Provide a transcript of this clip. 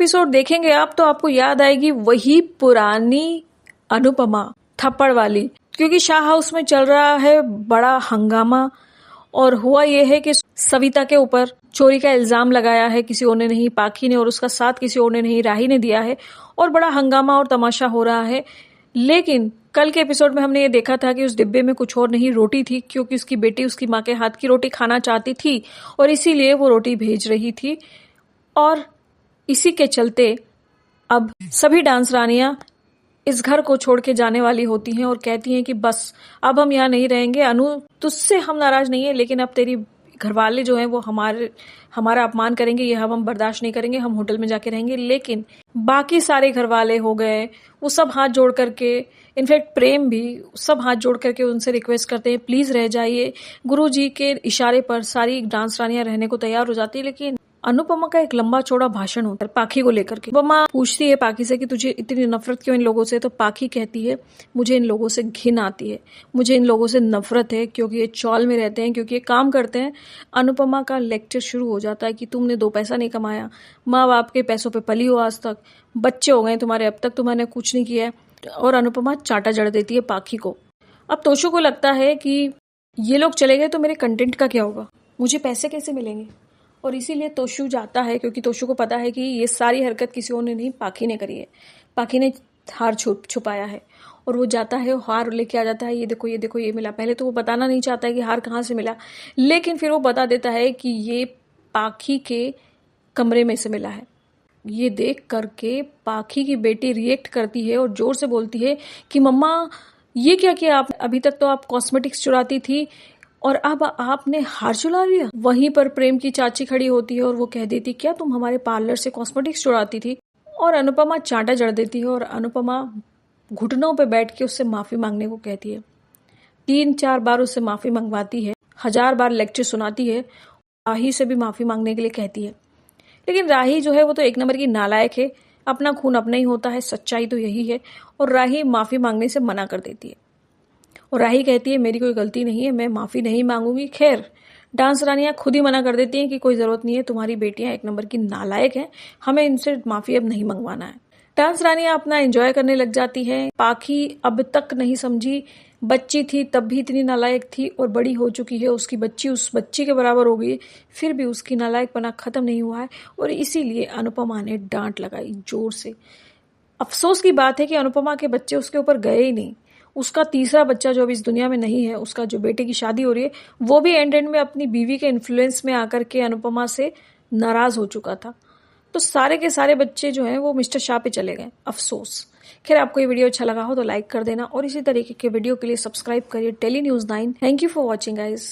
Episode देखेंगे आप तो आपको याद आएगी वही पुरानी अनुपमा, थप्पड़ वाली, क्योंकि शाह हाउस में चल रहा है बड़ा हंगामा। और हुआ यह है कि सविता के ऊपर चोरी का इल्जाम लगाया है किसी और ने नहीं, पाखी ने, और उसका साथ किसी और ने नहीं, राही ने दिया है, और बड़ा हंगामा और तमाशा हो रहा है। लेकिन कल के एपिसोड में हमने ये देखा था कि उस डिब्बे में कुछ और नहीं, रोटी थी, क्योंकि उसकी बेटी उसकी माँ के हाथ की रोटी खाना चाहती थी और इसीलिए वो रोटी भेज रही थी। और इसी के चलते अब सभी डांस रानियां इस घर को छोड़ के जाने वाली होती हैं और कहती हैं कि बस अब हम यहाँ नहीं रहेंगे। अनु, तुझसे हम नाराज नहीं है, लेकिन अब तेरी घरवाले जो हैं वो हमारा अपमान करेंगे, ये हम बर्दाश्त नहीं करेंगे, हम होटल में जाके रहेंगे। लेकिन बाकी सारे घरवाले हो गए, वो सब हाथ जोड़ करके, इनफैक्ट प्रेम भी, सब हाथ जोड़ करके उनसे रिक्वेस्ट करते हैं प्लीज रह जाइए। गुरुजी के इशारे पर सारी डांस रानियां रहने को तैयार हो जाती है। लेकिन अनुपमा का एक लंबा चौड़ा भाषण होता है पाखी को लेकर के। अनुपमा पूछती है पाखी से कि तुझे इतनी नफरत क्यों इन लोगों से, तो पाखी कहती है मुझे इन लोगों से घिन आती है, मुझे इन लोगों से नफरत है, क्योंकि ये चौल में रहते हैं, क्योंकि ये काम करते हैं। अनुपमा का लेक्चर शुरू हो जाता है कि तुमने 2 पैसा नहीं कमाया, माँ बाप के पैसों पे पली हो, आज तक बच्चे हो गए तुम्हारे, अब तक तुमने कुछ नहीं किया है। और अनुपमा चाटा जड़ देती है पाखी को। अब तोशु को लगता है कि ये लोग चले गए तो मेरे कंटेंट का क्या होगा, मुझे पैसे कैसे मिलेंगे, और इसीलिए तोशु जाता है, क्योंकि तोशु को पता है कि ये सारी हरकत किसी और ने नहीं, पाखी ने करी है। पाखी ने हार छुपाया है और वो जाता है, हार लेके आ जाता है, ये देखो ये देखो ये मिला। पहले तो वो बताना नहीं चाहता है कि हार कहाँ से मिला, लेकिन फिर वो बता देता है कि ये पाखी के कमरे में से मिला है। ये देख करके पाखी की बेटी रिएक्ट करती है और जोर से बोलती है कि मम्मा ये क्या किया आप, अभी तक तो आप कॉस्मेटिक्स चुराती थी और अब आपने हार चुरा लिया। वहीं पर प्रेम की चाची खड़ी होती है और वो कह देती क्या तुम हमारे पार्लर से कॉस्मेटिक्स चुराती थी, और अनुपमा चांटा जड़ देती है। और अनुपमा घुटनों पे बैठ के उससे माफी मांगने को कहती है। 3-4 बार उससे माफी मंगवाती है, 1000 बार लेक्चर सुनाती है, राही से भी माफी मांगने के लिए कहती है। लेकिन राही जो है वो तो एक नंबर की नालायक है, अपना खून अपना ही होता है, सच्चाई तो यही है। और राही माफी मांगने से मना कर देती है और राही कहती है मेरी कोई गलती नहीं है, मैं माफी नहीं मांगूंगी। खैर डांस रानियां खुद ही मना कर देती हैं कि कोई जरूरत नहीं है, तुम्हारी बेटियां एक नंबर की नालायक हैं, हमें इनसे माफी अब नहीं मंगवाना है। डांस रानियां अपना एंजॉय करने लग जाती है। पाखी अब तक नहीं समझी, बच्ची थी तब भी इतनी नालायक थी और बड़ी हो चुकी है, उसकी बच्ची उस बच्ची के बराबर हो गई, फिर भी उसकी नालायकपना खत्म नहीं हुआ है। और इसीलिए अनुपमा ने डांट लगाई जोर से। अफसोस की बात है कि अनुपमा के बच्चे उसके ऊपर गए ही नहीं। उसका तीसरा बच्चा जो अभी इस दुनिया में नहीं है, उसका जो बेटे की शादी हो रही है, वो भी एंड में अपनी बीवी के इन्फ्लुएंस में आकर के अनुपमा से नाराज हो चुका था। तो सारे के सारे बच्चे जो हैं वो मिस्टर शाह पे चले गए, अफसोस। खैर आपको ये वीडियो अच्छा लगा हो तो लाइक कर देना और इसी तरीके के वीडियो के लिए सब्सक्राइब करिए Tele News 9। Thank you for watching guys.